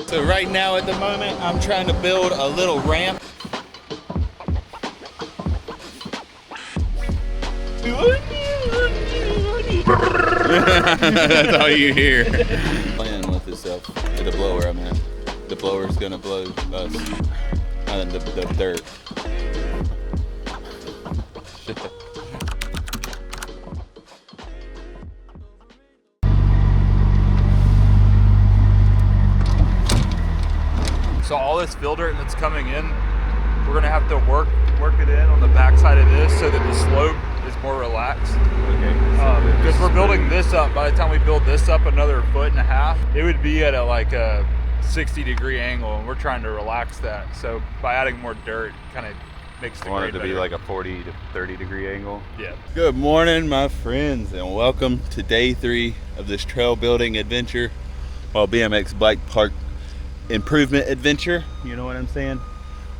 So right now at the moment, I'm trying to build a little ramp. That's all you hear. Playing with itself, with the blower, I mean. The blower's gonna blow us, the dirt. So all this fill dirt that's coming in, we're gonna have to work it in on the backside of this so that the slope is more relaxed. Okay. Because we're building this up. By the time we build this up another 1.5 feet, it would be at a 60-degree angle, and we're trying to relax that. So by adding more dirt, kind of makes the grade want it to better. be like a 40 to 30 degree angle. Yeah. Good morning, my friends, and welcome to day 3 of this trail building adventure, well, BMX bike park improvement adventure. You know what I'm saying?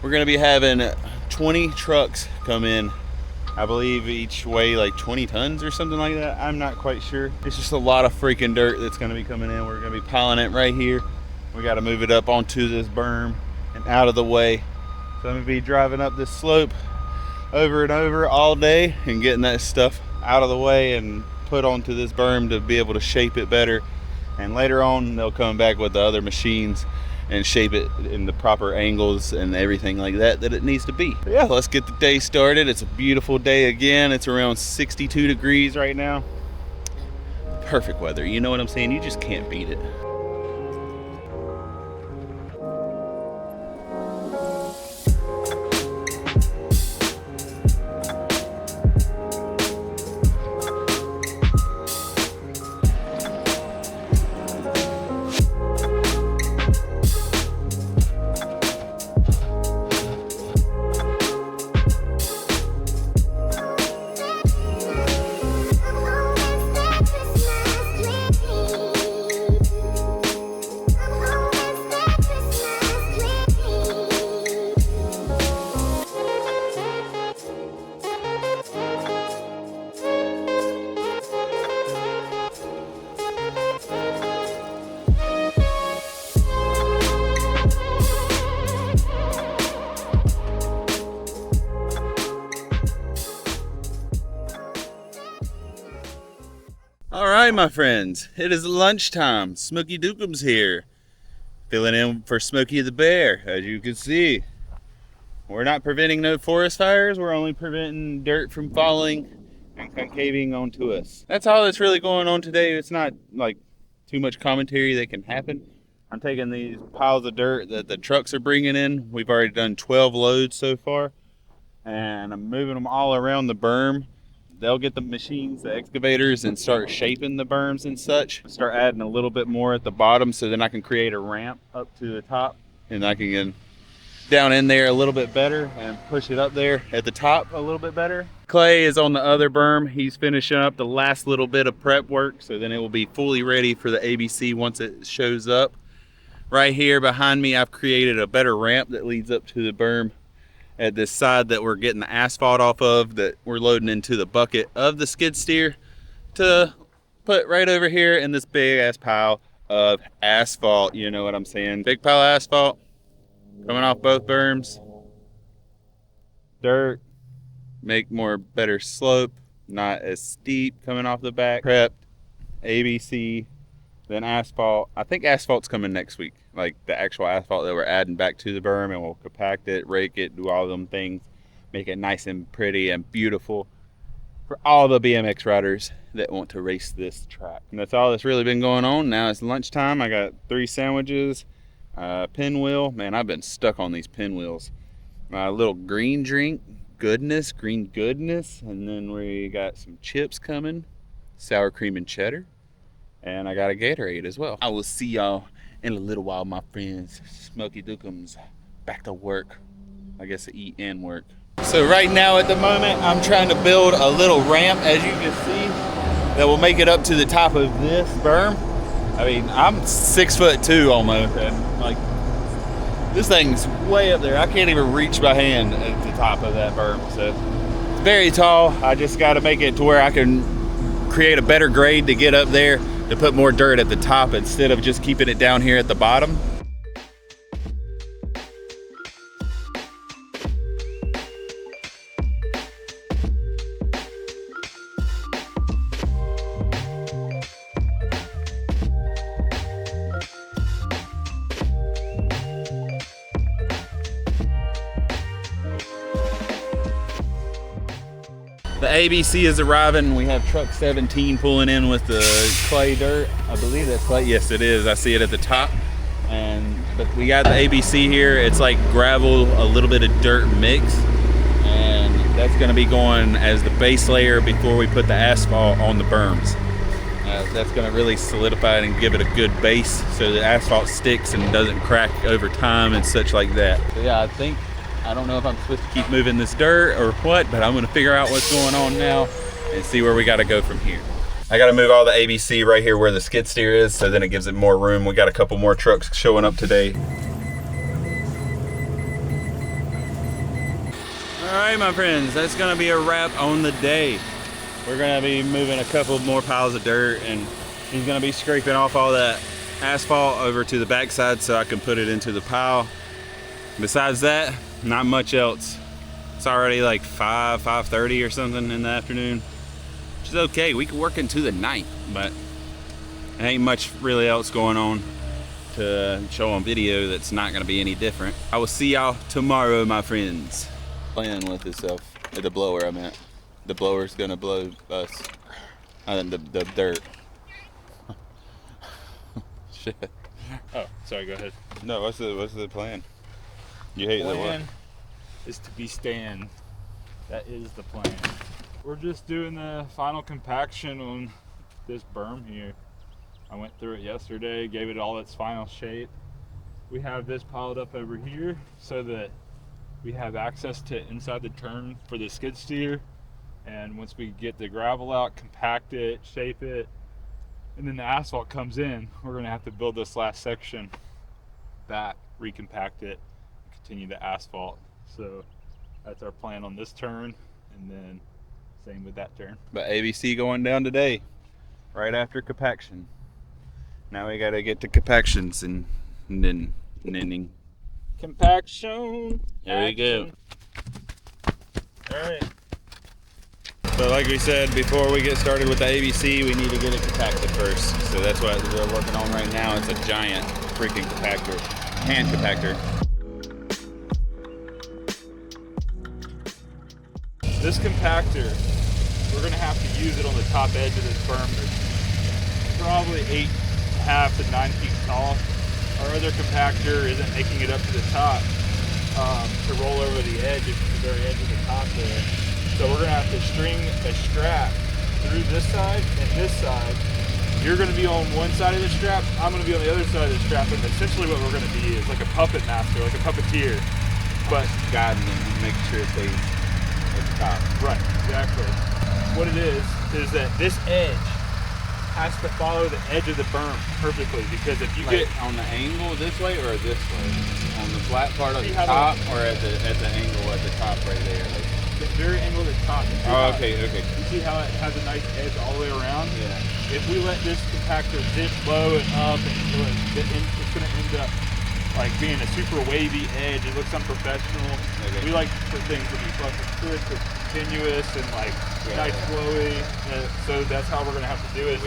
We're gonna be having 20 trucks come in. I believe each weigh like 20 tons or something like that. I'm not quite sure. It's just a lot of freaking dirt that's gonna be coming in. We're gonna be piling it right here. We gotta move it up onto this berm and out of the way. So I'm gonna be driving up this slope over and over all day and getting that stuff out of the way and put onto this berm to be able to shape it better. And later on, they'll come back with the other machines and shape it in the proper angles and everything like that it needs to be. But yeah, let's get the day started. It's a beautiful day again. It's around 62 degrees right now. Perfect weather, you know what I'm saying? You just can't beat it. All right, my friends, it is lunchtime. SmokeyDukems here, filling in for Smokey the Bear. As you can see, we're not preventing no forest fires. We're only preventing dirt from falling and concaving onto us. That's all that's really going on today. It's not like too much commentary that can happen. I'm taking these piles of dirt that the trucks are bringing in. We've already done 12 loads so far, and I'm moving them all around the berm. They'll get the machines, the excavators, and start shaping the berms and such. Start adding a little bit more at the bottom so then I can create a ramp up to the top, and I can get down in there a little bit better and push it up there at the top a little bit better. Clay is on the other berm. He's finishing up the last little bit of prep work, so then it will be fully ready for the ABC once it shows up. Right here behind me, I've created a better ramp that leads up to the berm at this side that we're getting the asphalt off of, that we're loading into the bucket of the skid steer to put right over here in this big ass pile of asphalt. You know what I'm saying? Big pile of asphalt coming off both berms. Dirt, make more better slope, not as steep coming off the back. Prepped, ABC, then asphalt. I think asphalt's coming next week. Like the actual asphalt that we're adding back to the berm, and we'll compact it, rake it, do all them things, make it nice and pretty and beautiful for all the BMX riders that want to race this track. And that's all that's really been going on. Now it's lunchtime. I got 3 sandwiches, pinwheel. Man, I've been stuck on these pinwheels. A little green drink, green goodness, and then we got some chips coming, sour cream and cheddar, and I got a Gatorade as well. I will see y'all in a little while, my friends. SmokeyDukems, back to work. I guess to eat and work. So right now at the moment, I'm trying to build a little ramp, as you can see, that will make it up to the top of this berm. I mean, I'm 6'2" almost, and like, this thing's way up there. I can't even reach my hand at the top of that berm, so it's very tall. I just got to make it to where I can create a better grade to get up there, to put more dirt at the top instead of just keeping it down here at the bottom. ABC is arriving. We have truck 17 pulling in with the clay dirt. I believe that's clay. Yes, it is. I see it at the top. But we got the ABC here. It's like gravel, a little bit of dirt mix. And that's gonna be going as the base layer before we put the asphalt on the berms. That's gonna really solidify it and give it a good base so the asphalt sticks and doesn't crack over time and such like that. So yeah, I don't know if I'm supposed to keep moving this dirt or what, but I'm gonna figure out what's going on now and see where we gotta go from here. I gotta move all the ABC right here where the skid steer is, so then it gives it more room. We got a couple more trucks showing up today. All right, my friends, that's gonna be a wrap on the day. We're gonna be moving a couple more piles of dirt, and he's gonna be scraping off all that asphalt over to the backside so I can put it into the pile. Besides that, not much else. It's already like 5:30 or something in the afternoon, which is okay. We could work into the night, but there ain't much really else going on to show on video that's not gonna be any different. I will see y'all tomorrow, my friends. Playing with itself, the blower I meant. The blower's gonna blow us, the dirt. Shit. Oh, sorry, go ahead. No, what's the plan? You hate the what? Is to be stand. That is the plan. We're just doing the final compaction on this berm here. I went through it yesterday, gave it all its final shape. We have this piled up over here so that we have access to inside the turn for the skid steer. And once we get the gravel out, compact it, shape it, and then the asphalt comes in, we're gonna have to build this last section back, recompact it, and continue the asphalt. So that's our plan on this turn, and then same with that turn. But ABC going down today, right after compaction. Now we gotta get to compactions and then knitting. Compaction. There we go. All right. So like we said, before we get started with the ABC, we need to get it compacted first. So that's what we're working on right now. It's a giant freaking compactor, hand compactor. This compactor, we're gonna have to use it on the top edge of this berm. It's probably 8.5 to 9 feet tall. Our other compactor isn't making it up to the top to roll over the edge, at the very edge of the top there. So we're gonna have to string a strap through this side and this side. You're gonna be on one side of the strap, I'm gonna be on the other side of the strap, and essentially what we're gonna be is like a puppet master, like a puppeteer. But guiding them and making sure it stays at the top. Right, exactly. What it is that this edge has to follow the edge of the berm perfectly, because if you Like get on the angle this way or this way? On the flat part of the how top or at the angle at the top right there? Like, the very angle at the top. oh, okay. You see how it has a nice edge all the way around? Yeah. If we let this compactor dip low and up, and it's going to end up like being a super wavy edge. It looks unprofessional. Okay. We like for things to be fucking crisp and continuous and like nice flowy. So that's how we're going to have to do it.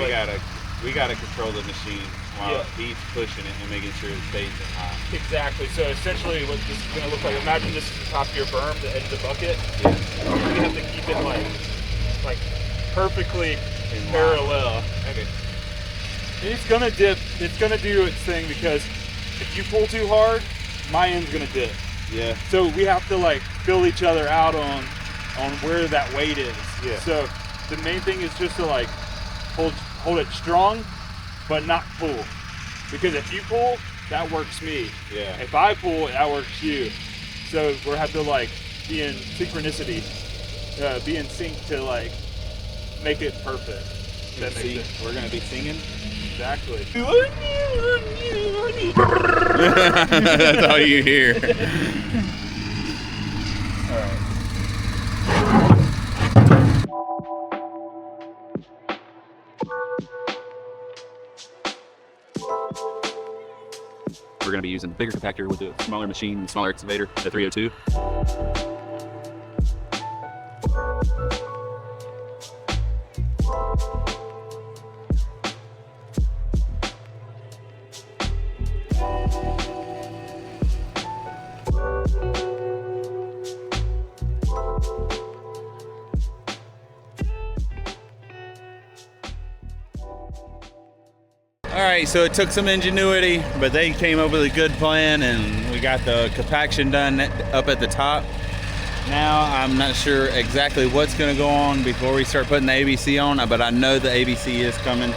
We gotta control the machine while he's pushing it and making sure it stays in line. Exactly. So essentially what this is going to look like, imagine this is the top of your berm, the edge of the bucket. Yeah. We have to keep it like perfectly In line. parallel. Okay. And it's going to dip. It's going to do its thing, because if you pull too hard, my end's going to dip. Yeah. So we have to like fill each other out on where that weight is. Yeah. So the main thing is just to like hold it strong, but not pull. Because if you pull, that works me. Yeah. If I pull, that works you. So we have to like be in synchronicity, be in sync to like make it perfect. That makes sense. We're gonna be singing. Exactly. That's all you hear. All right. We're going to be using the bigger compactor with the smaller machine, smaller excavator, the 302. All right, so it took some ingenuity, but they came up with a good plan, and we got the compaction done up at the top. Now I'm not sure exactly what's going to go on before we start putting the ABC on, but I know the ABC is coming.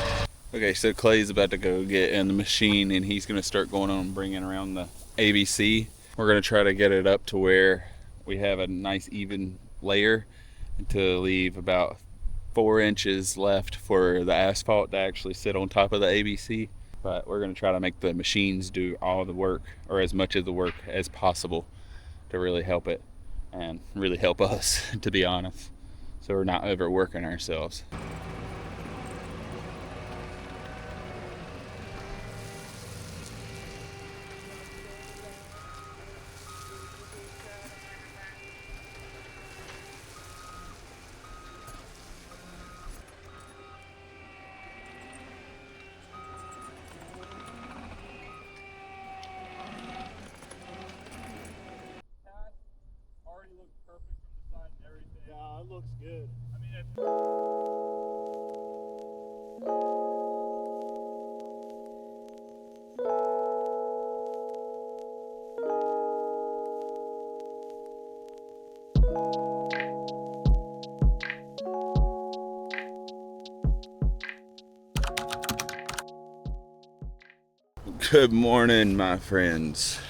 Okay, so Clay's about to go get in the machine, and he's going to start going on and bringing around the ABC. We're going to try to get it up to where we have a nice even layer to leave about 4 inches left for the asphalt to actually sit on top of the ABC. But we're going to try to make the machines do all the work, or as much of the work as possible, to really help it and really help us, to be honest, so we're not overworking ourselves. Yeah, it looks good. I mean, Good morning, my friends.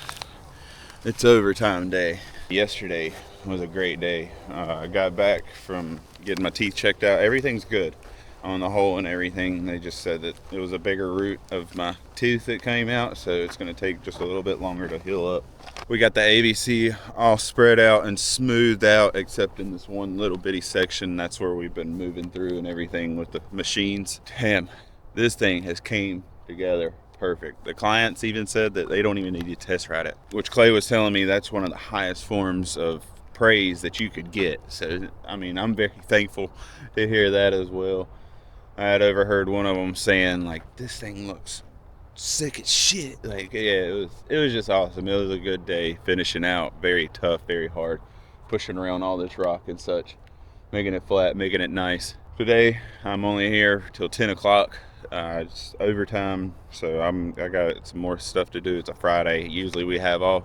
It's overtime day. Yesterday was a great day. I got back from getting my teeth checked out. Everything's good on the hole and everything. They just said that it was a bigger root of my tooth that came out, so it's going to take just a little bit longer to heal up. We got the ABC all spread out and smoothed out, except in this one little bitty section. That's where we've been moving through and everything with the machines. Damn, this thing has came together perfect. The clients even said that they don't even need to test ride it, which Clay was telling me that's one of the highest forms of praise that you could get. So, I mean, I'm very thankful to hear that as well. I had overheard one of them saying, like, this thing looks sick as shit. Like, yeah, it was just awesome. It was a good day finishing out. Very tough, very hard, pushing around all this rock and such, making it flat, making it nice. Today, I'm only here till 10 o'clock. It's overtime, so I got some more stuff to do. It's a Friday. Usually we have off.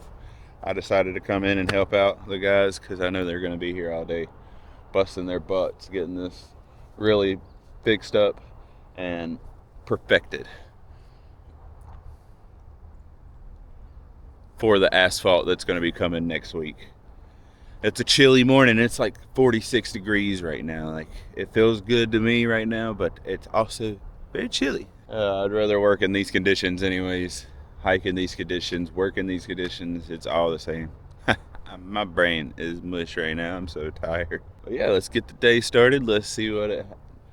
I decided to come in and help out the guys because I know they're going to be here all day, busting their butts, getting this really fixed up and perfected for the asphalt that's going to be coming next week. It's a chilly morning. It's like 46 degrees right now. Like, it feels good to me right now, but it's also very chilly. I'd rather work in these conditions anyways. Hike in these conditions, work in these conditions, it's all the same. My brain is mush right now. I'm so tired. But yeah, let's get the day started. Let's see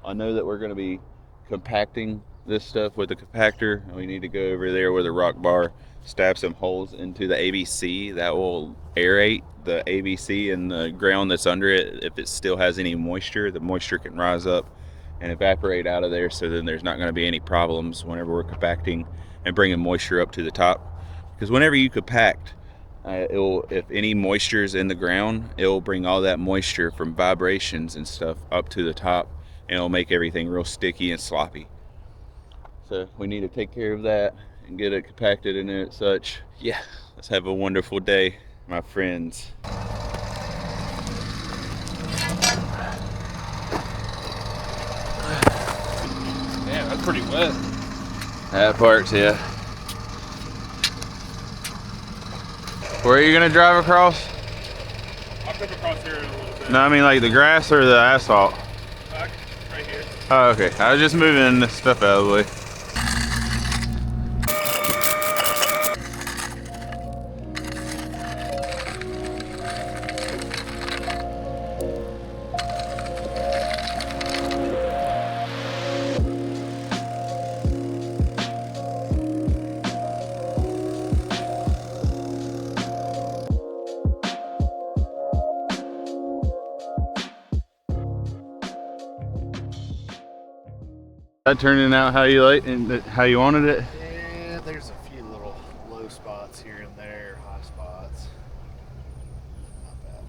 I know that we're going to be compacting this stuff with the compactor. We need to go over there with a rock bar, stab some holes into the ABC. That will aerate the ABC and the ground that's under it. If it still has any moisture, the moisture can rise up and evaporate out of there, so then there's not going to be any problems whenever we're compacting and bringing moisture up to the top. Because whenever you compact, if any moisture is in the ground, it will bring all that moisture from vibrations and stuff up to the top, and it'll make everything real sticky and sloppy. So we need to take care of that and get it compacted and such. Yeah, let's have a wonderful day, my friends. damn, that's pretty wet. That part's, yeah. Where are you gonna drive across? I'll come across here in a little bit. No, I mean like the grass or the asphalt? Right here. Oh, okay. I was just moving this stuff out of the way. That turning out how you like and how you wanted it? Yeah, there's a few little low spots here and there, high spots. Not bad.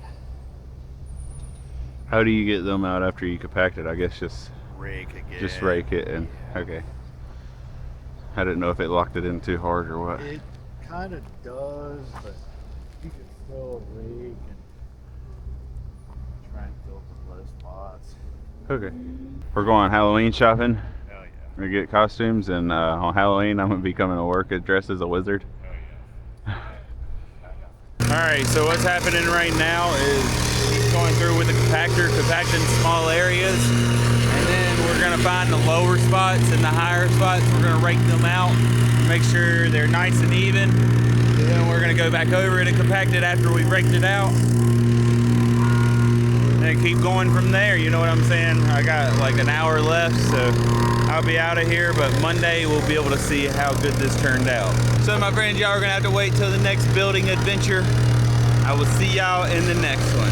How do you get them out after you compact it? I guess just Rake again. rake it and Yeah. okay. I didn't know if it locked it in too hard or what. It kind of does, but you can still rake and try and fill the low spots. Okay. We're going Halloween shopping. Oh yeah. We're gonna get costumes, and on Halloween I'm gonna be coming to work dressed as a wizard. Oh yeah. Alright, so what's happening right now is he's going through with the compactor, compacting small areas, and then we're going to find the lower spots and the higher spots. We're going to rake them out, make sure they're nice and even, and then we're going to go back over it and compact it after we've raked it out, and keep going from there, you know what I'm saying? I got like an hour left, so I'll be out of here, but Monday we'll be able to see how good this turned out. So my friends, y'all are gonna have to wait till the next building adventure. I will see y'all in the next one.